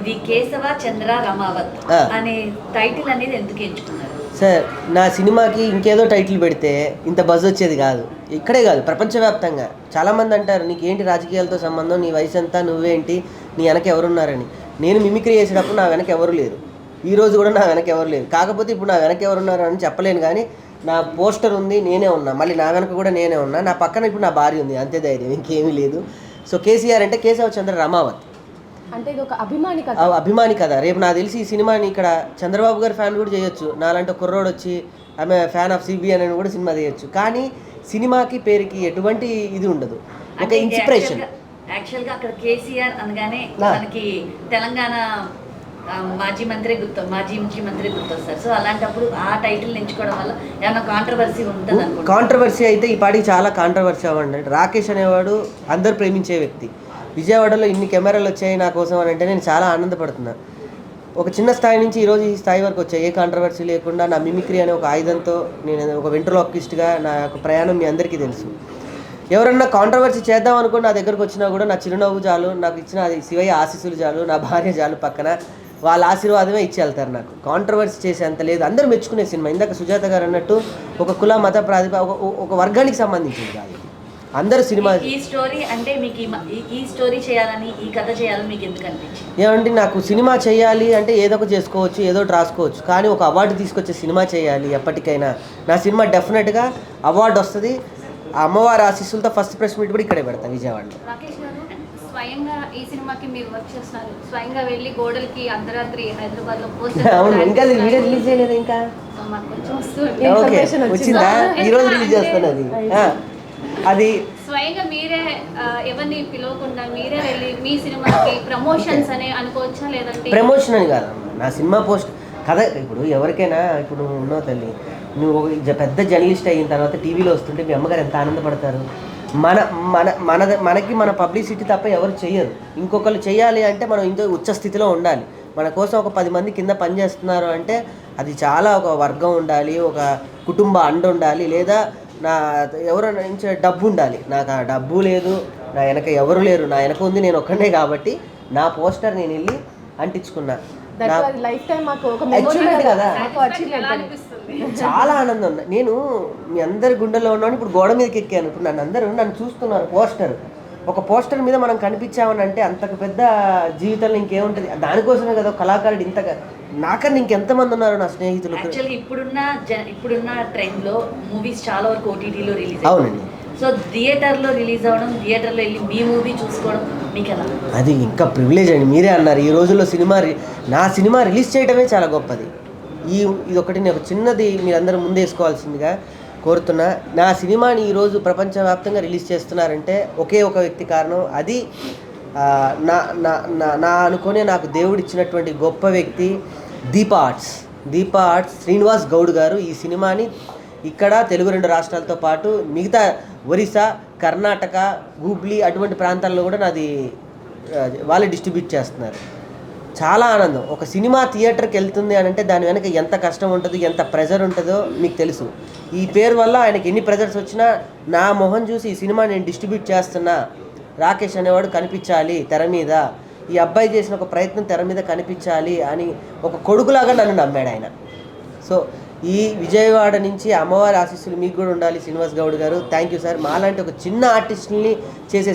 ఇది కేశవ చంద్ర రమావత్ అనే టైటిల్ అనేది ఎందుకు ఎంచుకున్నారు సార్? నా సినిమాకి ఇంకేదో టైటిల్ పెడితే ఇంత బజ్ వచ్చేది కాదు. ఇక్కడే కాదు, ప్రపంచవ్యాప్తంగా చాలామంది అంటారు నీకు ఏంటి రాజకీయాలతో సంబంధం, నీ వయసు ఎంత, నువ్వేంటి, నీ వెనక ఎవరున్నారని. నేను మిమిక్రీ చేసేటప్పుడు నా వెనక ఎవరు లేరు, ఈరోజు కూడా నా వెనక ఎవరు లేరు. కాకపోతే ఇప్పుడు నా వెనక ఎవరున్నారు అని చెప్పలేను, కానీ నా పోస్టర్ ఉంది, నేనే ఉన్నా, మళ్ళీ నా వెనక కూడా నేనే ఉన్నా, నా పక్కన ఇప్పుడు నా భార్య ఉంది, అంతే ధైర్యం, ఇంకేమీ లేదు. సో కేసీఆర్ అంటే కేశవ చంద్ర రమావత్ అంటే ఇది ఒక అభిమాని కథ. రేపు నాకు తెలిసి ఈ సినిమాని ఇక్కడ చంద్రబాబు గారి ఫ్యాన్ కూడా చేయొచ్చు, నాలాంటి కుర్రోడు వచ్చి ఆమె ఫ్యాన్ ఆఫ్ సిబిఎన్ అని కూడా సినిమా చేయొచ్చు. కానీ సినిమాకి పేరుకి ఎటువంటి ఇది ఉండదు, ఒక ఇన్స్పిరేషన్. యాక్చువల్గా అక్కడ కేసీఆర్ అనగానే మనకి తెలంగాణ మాజీ ముఖ్యమంత్రి గుర్తొస్తారు. సో అలాంటప్పుడు ఆ టైటిల్ ఎంచుకోవడం వల్ల ఏమైనా కాంట్రవర్సీ ఉంటుంది? కాంట్రవర్సీ అయితే ఈ పాటికి చాలా కాంట్రవర్సీ అవ్వండి. రాకేష్ అనేవాడు అందరు ప్రేమించే వ్యక్తి. విజయవాడలో ఇన్ని కెమెరాలు వచ్చాయి నా కోసం అని అంటే నేను చాలా ఆనందపడుతున్నా. ఒక చిన్న స్థాయి నుంచి ఈరోజు ఈ స్థాయి వరకు వచ్చాయి, ఏ కాంట్రవర్సీ లేకుండా. నా మిమిక్రీ అనే ఒక ఆయుధంతో నేను ఒక వెంట్రలోకిస్ట్గా నా యొక్క ప్రయాణం మీ అందరికీ తెలుసు. ఎవరన్నా కాంట్రవర్సీ చేద్దాం అనుకుని నా దగ్గరకు వచ్చినా కూడా నా చిరునవ్వు చాలు, నాకు ఇచ్చిన అది శివయ్య ఆశీస్సులు చాలు, నా భార్య చాలు, పక్కన వాళ్ళ ఆశీర్వాదమే ఇచ్చి వెళ్తారు. నాకు కాంట్రవర్సీ చేసేంత లేదు, అందరూ మెచ్చుకునే సినిమా. ఇందాక సుజాత గారు అన్నట్టు ఒక కుల మత ఒక వర్గానికి సంబంధించింది కాదు, అందరూ సినిమా. ఈ స్టోరీ అంటే మీకు ఈ స్టోరీ చేయాలని, ఈ కథ చేయాలని మీకు ఎందుకు అనిపించింది? ఏమంటే నాకు సినిమా చేయాలి అంటే ఏదో ఒక చేసుకోవచ్చు, ఏదో రాసుకోవచ్చు, కానీ ఒక అవార్డు తీసుకొచ్చే సినిమా చేయాలి ఎప్పటికైనా. నా సినిమా డెఫినెట్గా అవార్డు వస్తుంది. ఆ అమ్మవారి ఆశీస్సులతో ఫస్ట్ ప్రెస్ మీట్ కూడా ఇక్కడే పెడతా, విజయవాడలో. రాకేష్ గారు స్వయంగా ఈ సినిమాకి మీరు వర్క్ చేస్తున్నారు, స్వయంగా వెళ్ళి గోడలకి అర్ధరాత్రి హైదరాబాద్లో అవును, ఇంకా వీడియో రిలీజ్ చేయలేదు, ఇంకా ఓకే వచ్చిందా? ఈరోజు రిలీజ్ చేస్తాను అది. అది స్వయంగా మీరే ఎవరిని పిలవకుండా మీరే వెళ్ళి మీ సినిమాకి ప్రమోషన్స్ అనే అనుకోవచ్చా, లేదంటే? ప్రమోషన్ అని కాదు, నా సినిమా పోస్ట్ కథ. ఇప్పుడు ఎవరికైనా, ఇప్పుడు నువ్వు ఉన్నావు తల్లి, నువ్వు పెద్ద జర్నలిస్ట్ అయిన తర్వాత టీవీలో వస్తుంటే మీ అమ్మగారు ఎంత ఆనందపడతారు. మనకి మన పబ్లిసిటీ తప్ప ఎవరు చెయ్యరు. ఇంకొకరు చెయ్యాలి అంటే మనం ఇంత ఉచ్చ స్థితిలో ఉండాలి. మన కోసం ఒక 10 మంది కింద పనిచేస్తున్నారు అంటే అది చాలా ఒక వర్గం ఉండాలి, ఒక కుటుంబ అండ ఉండాలి, లేదా నా ఎవరో నుంచి డబ్బు ఉండాలి. నాకు ఆ డబ్బు లేదు, నా వెనక ఎవరు లేరు, నా వెనక ఉంది నేను ఒక్కడే. కాబట్టి నా పోస్టర్ నేను వెళ్ళి అంటించుకున్నా. చాలా ఆనందం ఉంది. నేను మీ అందరి గుండెల్లో ఉన్నాను, ఇప్పుడు గోడ మీదకి ఎక్కాను. ఇప్పుడు నన్ను చూస్తున్నారు. ఒక పోస్టర్ మీద మనం కనిపించామని అంటే అంతకు పెద్ద జీవితంలో ఇంకేముంటుంది. దానికోసమే కదా కళాకారుడు ఇంతగా. నాకన్నా ఇంకెంతమంది ఉన్నారు నా స్నేహితులు. ఇప్పుడున్న ట్రెండ్లో మూవీస్ చాలా వరకు ఓటీటీలో రిలీజ్. అవునండి. సో థియేటర్లో రిలీజ్ అవ్వడం, థియేటర్లో వెళ్ళి మీ మూవీ చూసుకోవడం మీకు ఎలా? అది ఇంకా ప్రివిలేజ్ అండి. మీరే అన్నారు ఈ రోజుల్లో నా సినిమా రిలీజ్ చేయడమే చాలా గొప్పది. ఇది ఒకటి నేను చిన్నది మీరందరూ ముందేసుకోవాల్సిందిగా కోరుతున్నా. నా సినిమాని ఈరోజు ప్రపంచవ్యాప్తంగా రిలీజ్ చేస్తున్నారంటే ఒకే ఒక వ్యక్తి కారణం. అది నా అనుకునే నాకు దేవుడు ఇచ్చినటువంటి గొప్ప వ్యక్తి దీపా ఆర్ట్స్ శ్రీనివాస్ గౌడ్ గారు. ఈ సినిమాని ఇక్కడ తెలుగు 2 రాష్ట్రాలతో పాటు మిగతా ఒరిస్సా, కర్ణాటక, హుబ్లీ అటువంటి ప్రాంతాల్లో కూడా నాది వాళ్ళే డిస్ట్రిబ్యూట్ చేస్తున్నారు. చాలా ఆనందం. ఒక సినిమా థియేటర్కి వెళ్తుంది అని అంటే దాని వెనక ఎంత కష్టం ఉంటుంది, ఎంత ప్రెజర్ ఉంటుందో మీకు తెలుసు. ఈ పేరు వల్ల ఆయనకి ఎన్ని ప్రెజర్స్ వచ్చినా నా మొహం చూసి ఈ సినిమా నేను డిస్ట్రిబ్యూట్ చేస్తున్నా, రాకేష్ అనేవాడు కనిపించాలి తెర మీద, ఈ అబ్బాయి చేసిన ఒక ప్రయత్నం తెర మీద కనిపించాలి అని ఒక కొడుకులాగా నన్ను నమ్మాడు ఆయన. సో ఈ విజయవాడ నుంచి అమ్మవారి ఆశీస్సులు మీకు కూడా ఉండాలి శ్రీనివాస్ గౌడ్ గారు. Thank you sir. మాలాంటి ఒక చిన్న ఆర్టిస్టుల్ని చేసే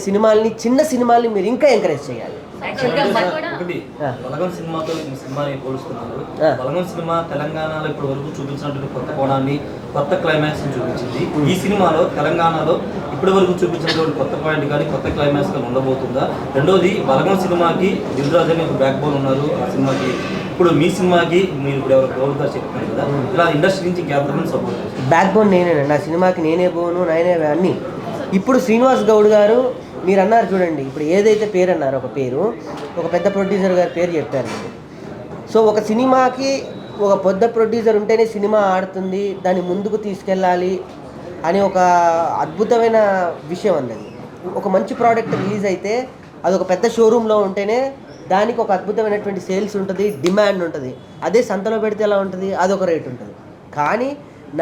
చిన్న సినిమాల్ని మీరు ఇంకా ఎంకరేజ్ చేయాలి. బలగం సినిమాతో సినిమాని పోలుస్తున్నారు. బలగం సినిమా తెలంగాణలో ఇప్పటి వరకు చూపించినటువంటి కొత్త కోణాన్ని, కొత్త క్లైమాక్స్ చూపించింది. ఈ సినిమాలో తెలంగాణలో ఇప్పటి వరకు చూపించినటువంటి కొత్త పాయింట్ కానీ కొత్త క్లైమాక్స్ కానీ ఉండబోతుందా? రెండోది, బలగం సినిమాకి దిల్ రాజు అని ఒక బ్యాక్ బోన్ ఉన్నారు ఆ సినిమాకి. ఇప్పుడు మీ సినిమాకి మీరు ఇప్పుడు ఎవరు గౌరవంగా చెప్తున్నారు కదా, ఇలా ఇండస్ట్రీ నుంచి ఎంతమంది సపోర్ట్ చేస్తారు? బ్యాక్ బోన్ నేనే. నా సినిమాకి నేనే బోను, నేనే అన్నీ. ఇప్పుడు శ్రీనివాస్ గౌడ్ గారు మీరు అన్నారు చూడండి, ఇప్పుడు ఏదైతే పేరు అన్నారు, ఒక పెద్ద ప్రొడ్యూసర్ గారి పేరు చెప్పారు. సో ఒక సినిమాకి ఒక పెద్ద ప్రొడ్యూసర్ ఉంటేనే సినిమా ఆడుతుంది, దాన్ని ముందుకు తీసుకెళ్ళాలి అని ఒక అద్భుతమైన విషయం అన్నది. ఒక మంచి ప్రోడక్ట్ రిలీజ్ అయితే అది ఒక పెద్ద షోరూంలో ఉంటేనే దానికి ఒక అద్భుతమైనటువంటి సేల్స్ ఉంటుంది, డిమాండ్ ఉంటుంది. అదే సంతలో పెడితే ఎలా ఉంటుంది, అదొక రేట్ ఉంటుంది. కానీ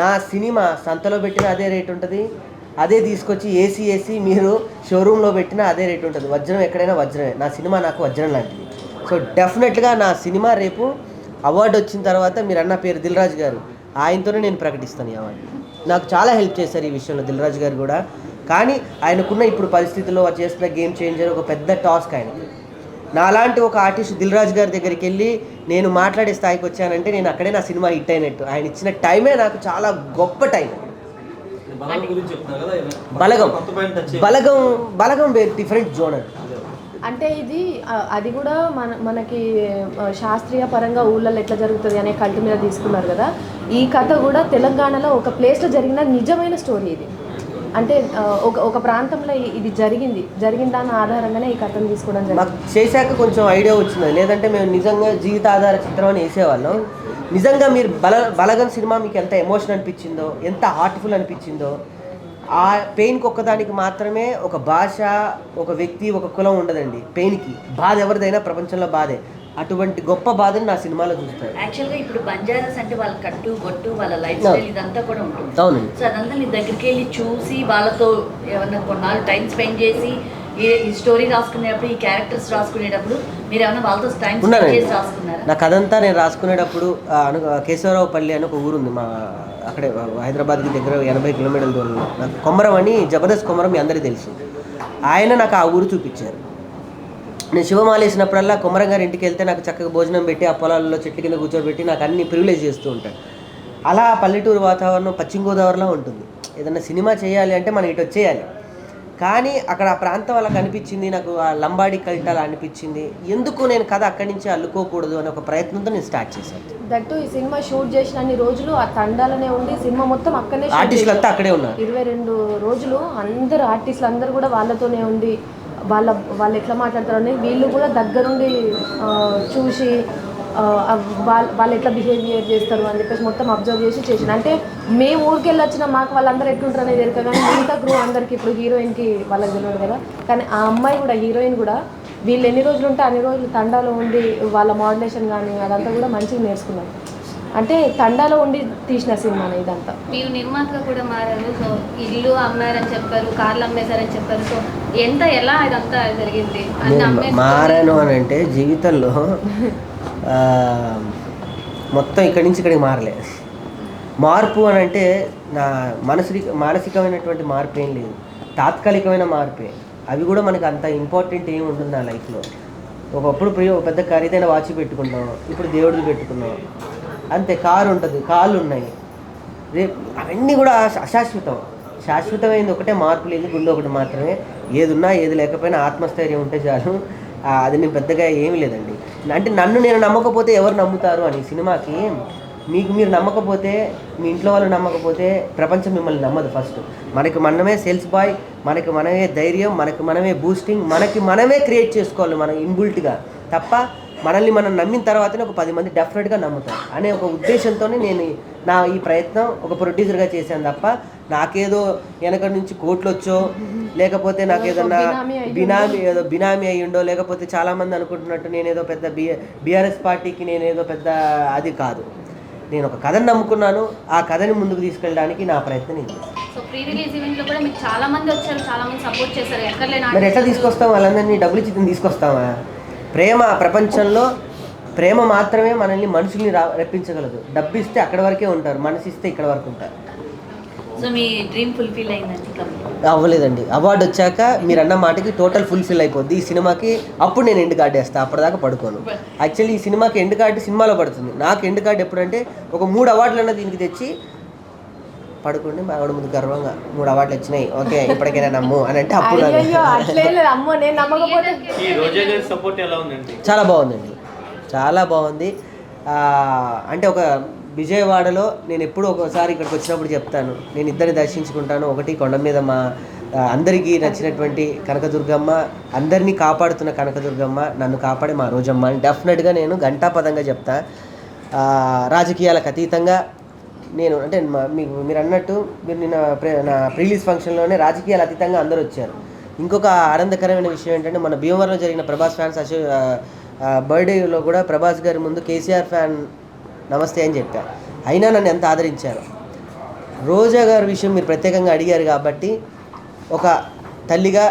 నా సినిమా సంతలో పెట్టినా అదే రేట్ ఉంటుంది, అదే తీసుకొచ్చి ఏసీ మీరు షోరూంలో పెట్టినా అదే రేట్ ఉంటుంది. వజ్రం ఎక్కడైనా వజ్రమే. నా సినిమా నాకు వజ్రం లాంటిది. సో డెఫినెట్గా నా సినిమా రేపు అవార్డు వచ్చిన తర్వాత మీరు అన్న పేరు దిల్ రాజు గారు, ఆయనతోనే నేను ప్రకటిస్తాను ఈ అవార్డు. నాకు చాలా హెల్ప్ చేశారు ఈ విషయంలో దిల్ రాజు గారు కూడా. కానీ ఆయనకున్న ఇప్పుడు పరిస్థితుల్లో చేస్తున్న గేమ్ చేంజర్ ఒక పెద్ద టాస్క్ ఆయనకి. నాలాంటి ఒక ఆర్టిస్ట్ దిల్ రాజు గారి దగ్గరికి వెళ్ళి నేను మాట్లాడే స్థాయికి వచ్చానంటే నేను అక్కడే నా సినిమా హిట్ అయినట్టు. ఆయన ఇచ్చిన టైమే నాకు చాలా గొప్ప టైం. బలగం గురించి చెప్తున్నారు కదా, బలగం కొత్త పాయింట్ టచ్ బలగం బలగం వేరు, డిఫరెంట్ జోనర్. అంటే ఇది అది కూడా మనకి శాస్త్రీయ పరంగా ఊళ్ళల్లో ఎట్లా జరుగుతుంది అనే కల్ట్ మీద తీసుకున్నారు కదా. ఈ కథ కూడా తెలంగాణలో ఒక ప్లేస్లో జరిగిన నిజమైన స్టోరీ ఇది. అంటే ఒక ప్రాంతంలో ఇది జరిగిన దాని ఆధారంగానే ఈ కథను తీసుకోవడం జరిగింది. మాకు చేశాక కొంచెం ఐడియా వచ్చింది, లేదంటే మేము నిజంగా జీవితాధార చిత్రం అని వేసేవాళ్ళం. నిజంగా మీరు బలగం సినిమా మీకు ఎంత ఎమోషన్ అనిపించిందో, ఎంత హార్ట్ఫుల్ అనిపించిందో, ఆ పెయిన్కి ఒక్కదానికి మాత్రమే ఒక భాష, ఒక వ్యక్తి, ఒక కులం ఉండదండి. పెయిన్కి బాధ ఎవరిదైనా ప్రపంచంలో బాధే. అటువంటి గొప్ప బాధని నా సినిమాలో చూస్తారు. యాక్చువల్గా ఇప్పుడు బంజారాస్ అంటే వాళ్ళ కట్టు బొట్టు, వాళ్ళ లైఫ్ స్టైల్ ఇదంతా కూడా ఉంటుంది. అవునండి. సో అదంతా నీ దగ్గరికి వెళ్ళి చూసి వాళ్ళతో ఏమన్నా కొన్నాళ్ళు టైం స్పెండ్ చేసి ఈ స్టోరీ రాసుకునేటప్పుడు, ఈ క్యారెక్టర్స్ రాసుకునేటప్పుడు మీరు ఏమన్నా వాళ్ళతో టైం స్పెండ్ చేసి రాసుకున్నారా? నా కథంతా నేను రాసుకునేటప్పుడు కేశవరావుపల్లి అని ఒక ఊరుంది మా అక్కడే హైదరాబాద్కి దగ్గర 80 కిలోమీటర్ల దూరంలో. నాకు కొమరం అని జబర్దస్త్ కొమరం మీ అందరికీ తెలుసు. ఆయన నాకు ఆ ఊరు చూపించారు. నేను శివమాల వేసినప్పుడల్లా కొమరం గారి ఇంటికి వెళ్తే నాకు చక్కగా భోజనం పెట్టి ఆ పొలాల్లో చెట్ల కింద కూర్చోబెట్టి నాకు అన్ని ప్రివిలేజ్ చేస్తూ ఉంటాడు. అలా పల్లెటూరు వాతావరణం పశ్చిమ గోదావరిలో ఉంటుంది. ఏదన్నా సినిమా చేయాలి అంటే మనం ఇటు వచ్చేయాలి. కానీ అక్కడ ఆ ప్రాంతం వాళ్ళకి అనిపించింది, నాకు ఆ లంబాడి కల్ట్ అలా అనిపించింది. ఎందుకు నేను కథ అక్కడి నుంచి అల్లుకోకూడదు అనే ఒక ప్రయత్నంతో నేను స్టార్ట్ చేశాను. దట్టు ఈ సినిమా షూట్ చేసిన అన్ని రోజులు ఆ తండాలనే ఉండి సినిమా మొత్తం అక్కడనే ఆర్టిస్టులు అంతా అక్కడే ఉన్నారు. 22 రోజులు అందరు ఆర్టిస్టులు అందరూ కూడా వాళ్ళతోనే ఉండి వాళ్ళు ఎట్లా మాట్లాడతారు అని వీళ్ళు కూడా దగ్గరుండి చూసి వాళ్ళు ఎట్లా బిహేవియర్ చేస్తారు అని చెప్పేసి మొత్తం అబ్జర్వ్ చేసిన. అంటే మేము ఊరికి వెళ్ళొచ్చిన మాకు వాళ్ళందరూ ఎట్లుంటారు అనేది తెలియదు, కానీ మిగతా గ్రూ అందరికి ఇప్పుడు హీరోయిన్కి వాళ్ళకి తెలియదు కదా. కానీ ఆ అమ్మాయి కూడా హీరోయిన్ కూడా వీళ్ళు ఎన్ని రోజులు ఉంటే అన్ని రోజులు తండాలో ఉండి వాళ్ళ మోడ్యులేషన్ కానీ అదంతా కూడా మంచిగా నేర్చుకున్నారు. అంటే తండాలో ఉండి తీసిన సినిమా ఇదంతా. మీరు నిర్మాతగా కూడా మారారు. సో ఇల్లు అమ్మారని చెప్పారు, కార్లు అమ్మేశారని చెప్పారు. సో ఎలా ఇదంతా జరిగింది? మారాను అని అంటే జీవితంలో మొత్తం ఇక్కడి నుంచి ఇక్కడికి మారలేదు. మార్పు అని అంటే నా మానసికమైనటువంటి మార్పు ఏం లేదు, తాత్కాలికమైన మార్పే. అవి కూడా మనకు అంత ఇంపార్టెంట్ ఏమి ఉంటుంది నా లైఫ్లో. ఒకప్పుడు పెద్ద ఖరీదైన వాచ్ పెట్టుకుంటాం, ఇప్పుడు దేవుడిది పెట్టుకున్నాం అంతే. కారు ఉంటుంది, కాళ్ళు ఉన్నాయి, రేపు అవన్నీ కూడా అశాశ్వతం. శాశ్వతమైంది ఒకటే, మార్పు లేదు, గుండె ఒకటి మాత్రమే. ఏది ఉన్నా ఏది లేకపోయినా ఆత్మస్థైర్యం ఉంటే చాలు. అది నేను పెద్దగా ఏమీ లేదండి. అంటే నన్ను నేను నమ్మకపోతే ఎవరు నమ్ముతారు అని సినిమాకి. మీకు మీరు నమ్మకపోతే, మీ ఇంట్లో వాళ్ళు నమ్మకపోతే ప్రపంచం మిమ్మల్ని నమ్మదు. ఫస్ట్ మనకి మనమే సేల్స్ బాయ్, మనకి మనమే ధైర్యం, మనకి మనమే బూస్టింగ్, మనకి మనమే క్రియేట్ చేసుకోవాలి మనం ఇన్బుల్ట్గా. తప్ప మనల్ని మనం నమ్మిన తర్వాతనే ఒక 10 మంది డెఫినెట్గా నమ్ముతారు అనే ఒక ఉద్దేశంతోనే నేను ఈ ప్రయత్నం ఒక ప్రొడ్యూసర్గా చేశాను. తప్ప నాకేదో వెనక నుంచి కోట్లు వచ్చో, లేకపోతే నాకేదన్నా బినామీ అయ్యిండో, లేకపోతే చాలామంది అనుకుంటున్నట్టు నేనేదో పెద్ద బీఆర్ఎస్ పార్టీకి నేనేదో పెద్ద అది కాదు. నేను ఒక కథను నమ్ముకున్నాను, ఆ కథని ముందుకు తీసుకెళ్ళడానికి నా ప్రయత్నం నేను చేశాను. మరి ఎట్లా తీసుకొస్తాం? వాళ్ళందరినీ డబ్బులు ఇచ్చి తీసుకొస్తామా? ప్రేమ ప్రపంచంలో ప్రేమ మాత్రమే మనల్ని మనుషుల్ని రప్పించగలదు. డబ్బు ఇస్తే అక్కడి వరకే ఉంటారు, మనసు ఇస్తే ఇక్కడ వరకు ఉంటారు. సో మీ డ్రీమ్ ఫుల్ఫిల్ అయిందండి? అవ్వలేదండి. అవార్డు వచ్చాక మీరు అన్న మాటకి టోటల్ ఫుల్ఫిల్ అయిపోద్ది ఈ సినిమాకి. అప్పుడు నేను ఎండ్ కార్డు వేస్తాను, అప్పటిదాకా పడుకోను. యాక్చువల్లీ ఈ సినిమాకి ఎండ్ కార్డు సినిమాలో పడుతుంది. నాకు ఎండ్ కార్డు ఎప్పుడంటే ఒక 3 అవార్డులన్నా దీనికి తెచ్చి పడుకోండి, మా ఆవిడ ముందు గర్వంగా 3 అవార్డులు వచ్చినాయి, ఓకే ఇప్పటికైనా నమ్ము అని అంటే అప్పుడు చాలా బాగుందండి, చాలా బాగుంది. అంటే ఒక విజయవాడలో నేను ఎప్పుడు ఒకసారి ఇక్కడికి వచ్చినప్పుడు చెప్తాను, నేను ఇద్దరిని దర్శించుకుంటాను. ఒకటి కొండ మీద మా అందరికీ నచ్చినటువంటి కనకదుర్గమ్మ, అందరినీ కాపాడుతున్న కనకదుర్గమ్మ, నన్ను కాపాడే మా రోజమ్మ అని డెఫినెట్గా నేను ఘంటాపదంగా చెప్తా. రాజకీయాలకు అతీతంగా నేను అంటే మీరు అన్నట్టు మీరు నిన్న నా ప్రీలీజ్ ఫంక్షన్లోనే రాజకీయాలు అతీతంగా అందరూ వచ్చారు. ఇంకొక ఆనందకరమైన విషయం ఏంటంటే మన భీమవరంలో జరిగిన ప్రభాస్ ఫ్యాన్స్ బర్త్డేలో కూడా ప్రభాస్ గారి ముందు కేసీఆర్ ఫ్యాన్ నమస్తే అని చెప్పా. అయినా నన్ను ఎంత ఆదరించారు. రోజా గారి విషయం మీరు ప్రత్యేకంగా అడిగారు కాబట్టి ఒక తల్లిగా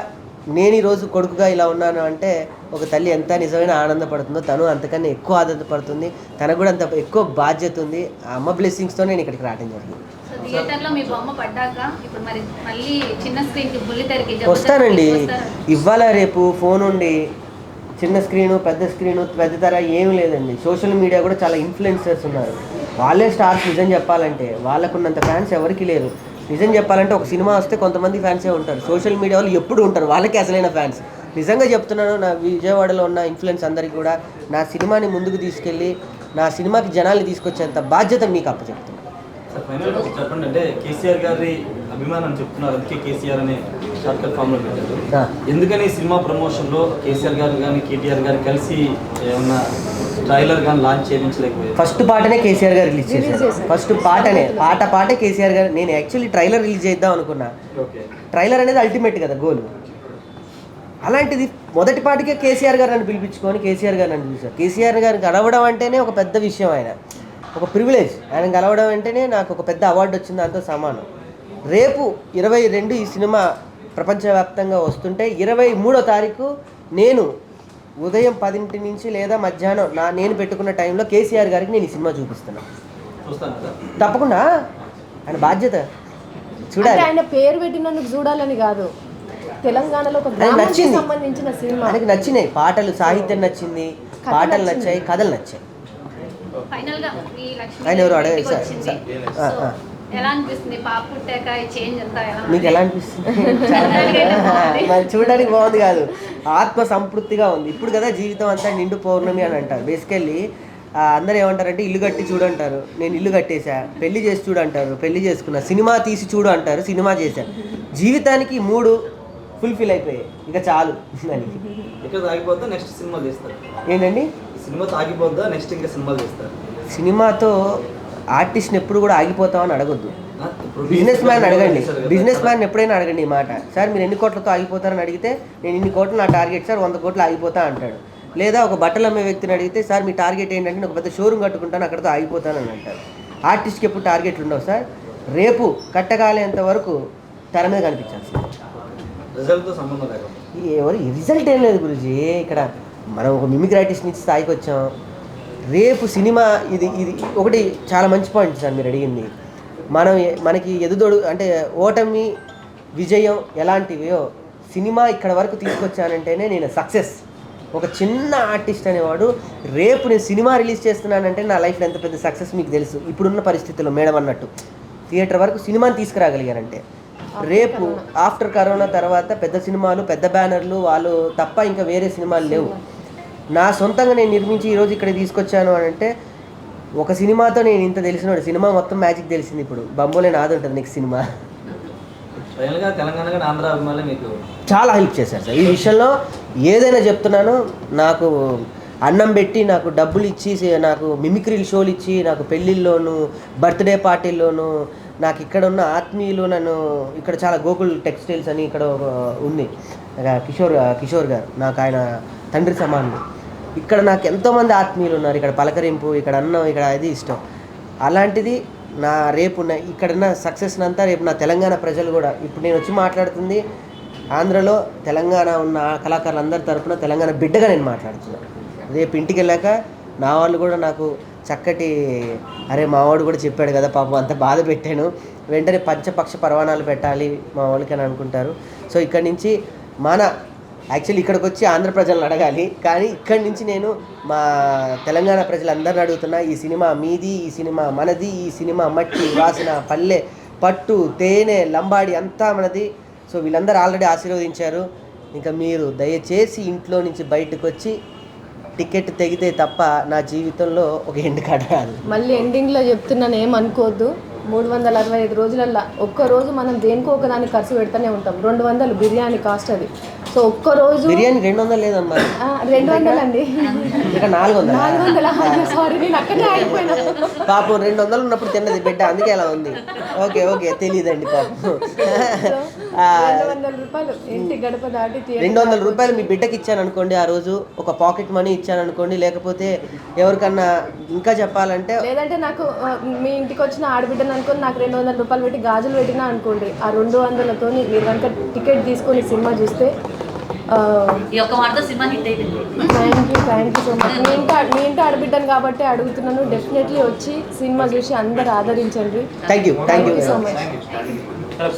నేను ఈరోజు కొడుకుగా ఇలా ఉన్నాను అంటే ఒక తల్లి ఎంత నిజమైన ఆనందపడుతుందో తను అంతకన్నా ఎక్కువ ఆనందపడుతుంది. తనకు కూడా అంత ఎక్కువ బాధ్యత ఉంది. ఆ అమ్మ బ్లెస్సింగ్స్తో నేను ఇక్కడికి రావడం జరిగింది. సో థియేటర్లో మీ బొమ్మ పడ్డాక ఇప్పుడు మరి మళ్ళీ చిన్న స్క్రీన్కి బుల్లితెరకి వస్తానండి. ఇవాళ రేపు ఫోన్ ఉండి చిన్న స్క్రీను పెద్ద తెర ఏమీ లేదండి. సోషల్ మీడియా కూడా చాలా ఇన్ఫ్లుయెన్సర్స్ ఉన్నారు. వాళ్ళే స్టార్స్. నిజం చెప్పాలంటే వాళ్ళకున్నంత ఫ్యాన్స్ ఎవరికి లేరు. నిజం చెప్పాలంటే ఒక సినిమా వస్తే కొంతమంది ఫ్యాన్సే ఉంటారు. సోషల్ మీడియా వాళ్ళు ఎప్పుడు ఉంటారు, వాళ్ళకే అసలైన ఫ్యాన్స్. నిజంగా చెప్తున్నాను, నా విజయవాడలో ఉన్న ఇన్ఫ్లుయెన్స్ అందరికీ కూడా నా సినిమాని ముందుకు తీసుకెళ్ళి నా సినిమాకి జనాల్ని తీసుకొచ్చేంత బాధ్యత మీకు అప్పచెప్తున్నాను. చెప్పండి, అంటే కేసీఆర్ గారి అభిమానం చెప్తున్నారు, అందుకే కేసీఆర్ అనే షార్ట్కట్ ఫామ్లో పెట్టారు. ఎందుకని సినిమా ప్రమోషన్లో కేసీఆర్ గారు కానీ కేటీఆర్ గారు కలిసి ఏమన్నా ట్రైలర్ కానీ లాంచ్ చేయించలేకపోయారు? ఫస్ట్ పాటనే కేసీఆర్ గారు రిలీజ్ చేశారు. ఫస్ట్ పాటే కేసీఆర్ గారు. నేను యాక్చువల్లీ ట్రైలర్ రిలీజ్ చేద్దాం అనుకున్నా. ట్రైలర్ అనేది అల్టిమేట్ కదా గోల్. అలాంటిది మొదటి పాటికే కేసీఆర్ గారు నన్ను పిలిపించుకొని కేసీఆర్ గారు నన్ను చూశారు. కేసీఆర్ గారు కలవడం అంటేనే ఒక పెద్ద విషయం. ఆయన ఒక ప్రివిలేజ్. ఆయన కలవడం అంటేనే నాకు ఒక పెద్ద అవార్డు వచ్చింది, దాంతో సమానం. రేపు 22 ఈ సినిమా ప్రపంచవ్యాప్తంగా వస్తుంటే 23వ తారీఖు నేను ఉదయం 10 నుంచి లేదా మధ్యాహ్నం నేను పెట్టుకున్న టైంలో కేసీఆర్ గారికి నేను ఈ సినిమా చూపిస్తున్నాను. తప్పకుండా ఆయన బాధ్యత చూడాలి. ఆయన పేరు పెట్టినందుకు చూడాలని కాదు, తెలంగాణలో ఒక గ్రామానికి సంబంధించిన సినిమా. ఆయనకి నచ్చినాయి పాటలు, సాహిత్యం నచ్చింది, పాటలు నచ్చాయి, కథలు నచ్చాయి. ఫైనల్ గా మీ లక్ష్మి ఆయన ఎవరు అడగ ఎలా అనిపిస్తుంది? పాప పుట్టాక ఈ చేంజ్ అంతా మీకు ఎలా అనిపిస్తుంది? మరి చూడడానికి బాగుంది కాదు, ఆత్మ సంతృప్తిగా ఉంది. ఇప్పుడు కదా జీవితం అంతా నిండు పౌర్ణమి అని అంటారు. బేసికల్లీ అందరూ ఏమంటారంటే ఇల్లు కట్టి చూడంటారు. నేను ఇల్లు కట్టేశా. పెళ్లి చేసి చూడంటారు, పెళ్లి చేసుకున్నా. సినిమా తీసి చూడు అంటారు, సినిమా చేశా. జీవితానికి 3 ఫుల్ఫిల్ అయిపోయాయి, ఇక చాలు అని. ఇక్కడ ఆగిపోద్దా నెక్స్ట్ సినిమా చేస్తారు? ఏంటండి సినిమాతో ఆగిపోద్దా నెక్స్ట్ ఇంకా సినిమాలు చేస్తారు? సినిమాతో ఆర్టిస్ట్ని ఎప్పుడు కూడా ఆగిపోతామని అడగొద్దు. బిజినెస్ మ్యాన్ అడగండి, బిజినెస్ మ్యాన్ ఎప్పుడైనా అడగండి ఈ మాట. సార్ మీరు ఎన్ని కోట్లతో ఆగిపోతారని అడిగితే నేను ఇన్ని కోట్లు నా టార్గెట్ సార్, 100 కోట్లు ఆగిపోతా అంటాడు. లేదా ఒక బట్టలు అమ్మే వ్యక్తిని అడిగితే సార్ మీ టార్గెట్ ఏంటంటే నేను ఒక పెద్ద షోరూమ్ కట్టుకుంటాను అక్కడితో ఆగిపోతానని అంటారు. ఆర్టిస్ట్కి ఎప్పుడు టార్గెట్లు ఉండవు సార్. రేపు కట్టగాలేంత వరకు తెర మీద కనిపించాల్సింది. రిజల్ట్తో సంబంధం లేకుండా ఎవరు రిజల్ట్ ఏం లేదు గురుజీ. ఇక్కడ మనం ఒక మిమిక్రీ ఆర్టిస్ట్ నుంచి స్థాయికి వచ్చాం. రేపు సినిమా ఇది ఒకటి చాలా మంచి పాయింట్ సార్ మీరు అడిగింది. మనకి ఎదుదోడు అంటే ఓటమి విజయం ఎలాంటివో సినిమా ఇక్కడ వరకు తీసుకొచ్చానంటేనే నేను సక్సెస్. ఒక చిన్న ఆర్టిస్ట్ అనేవాడు రేపు నేను సినిమా రిలీజ్ చేస్తున్నానంటే నా లైఫ్లో ఎంత పెద్ద సక్సెస్ మీకు తెలుసు. ఇప్పుడున్న పరిస్థితుల్లో మేడం అన్నట్టు థియేటర్ వరకు సినిమాని తీసుకురాగలిగానంటే రేపు ఆఫ్టర్ కరోనా తర్వాత పెద్ద సినిమాలు, పెద్ద బ్యానర్లు వాళ్ళు తప్ప ఇంకా వేరే సినిమాలు లేవు. నా సొంతంగా నేను నిర్మించి ఈరోజు ఇక్కడ తీసుకొచ్చాను అని అంటే ఒక సినిమాతో నేను ఇంత తెలిసినాడు. సినిమా మొత్తం మ్యాజిక్ తెలిసింది. ఇప్పుడు బంబోలే నాది ఉంటుంది నెక్స్ట్ సినిమా. తెలంగాణ ఆంధ్ర అభిమానులు మీకు చాలా హెల్ప్ చేశారు సార్ ఈ విషయంలో. ఏదైనా చెప్తున్నాను, నాకు అన్నం పెట్టి నాకు డబ్బులు ఇచ్చి నాకు మిమిక్రీ షోలు ఇచ్చి నాకు పెళ్ళిళ్ళలోను బర్త్డే పార్టీల్లోనూ నాకు ఇక్కడ ఉన్న ఆత్మీయులు నన్ను ఇక్కడ చాలా గోకుల్ టెక్స్టైల్స్ అని ఇక్కడ ఉంది కిషోర్ గారు, నాకు ఆయన తండ్రి సమానులు. ఇక్కడ నాకు ఎంతోమంది ఆత్మీయులు ఉన్నారు. ఇక్కడ పలకరింపు, ఇక్కడ అన్నం, ఇక్కడ అది ఇష్టం. అలాంటిది నా రేపు ఇక్కడున్న సక్సెస్ని అంతా రేపు నా తెలంగాణ ప్రజలు కూడా ఇప్పుడు నేను వచ్చి మాట్లాడుతుంది ఆంధ్రలో తెలంగాణ ఉన్న కళాకారులందరి తరపున తెలంగాణ బిడ్డగా నేను మాట్లాడుతున్నాను. రేపు ఇంటికి వెళ్ళాక నా వాళ్ళు కూడా నాకు చక్కటి అరే మావాడు కూడా చెప్పాడు కదా పాపం అంత బాధ పెట్టాను, వెంటనే పంచపక్ష పరవాణాలు పెట్టాలి మా వాళ్ళకి అని అనుకుంటారు. సో ఇక్కడి నుంచి యాక్చువల్లీ ఇక్కడికి వచ్చి ఆంధ్ర ప్రజలను అడగాలి, కానీ ఇక్కడి నుంచి నేను మా తెలంగాణ ప్రజలందరిని అడుగుతున్నా. ఈ సినిమా మీది, ఈ సినిమా మనది, ఈ సినిమా మట్టి వాసన, పల్లె, పట్టు, తేనె, లంబాడి అంతా మనది. సో వీళ్ళందరూ ఆల్రెడీ ఆశీర్వదించారు. ఇంకా మీరు దయచేసి ఇంట్లో నుంచి బయటకు వచ్చి టికెట్ తెగితే తప్ప నా జీవితంలో ఒక ఎండ్ కార్డ్ రాదు. మళ్ళీ ఎండింగ్లో చెప్తున్నాను ఏమనుకోవద్దు. 365 రోజులల్లో ఒక్కరోజు మనం దేనికో ఒకదానికి ఖర్చు పెడతానే ఉంటాం. 200 బిర్యానీ కాస్ట్ అది. సో ఒక్కరోజు బిర్యానీ 200 లేదమ్మా, 200 అండి, ఇక 400. సారీ నేను అక్కడే ఆగిపోయినా. పాపం 200 ఉన్నప్పుడు తిన్నది బిడ్డ, అందుకే అలా ఉంది. ఓకే తెలియదండి పాపం. 200 రూపాయలు ఇంటి గడప దాటి 200 రూపాయలు మీ బిడ్డకి ఇచ్చాను అనుకోండి, ఆ రోజు ఒక పాకెట్ మనీ ఇచ్చాను అనుకోండి, లేకపోతే ఎవరికన్నా ఇంకా చెప్పాలంటే లేదంటే నాకు మీ ఇంటికి వచ్చిన ఆడబిడ్డను అనుకోని నాకు 200 రూపాయలు పెట్టి గాజులు పెట్టినా అనుకోండి, ఆ 200తోని మీరు కనుక టికెట్ తీసుకొని సినిమా చూస్తే ఈ ఒక్క మాటతో సినిమా హిట్ అయిపోయింది. Thank you so much. మీ ఇంటి ఆడబిడ్డాను కాబట్టి అడుగుతున్నాను. డెఫినెట్లీ వచ్చి సినిమా చూసి అందరు ఆదరించండి. Thank you so much.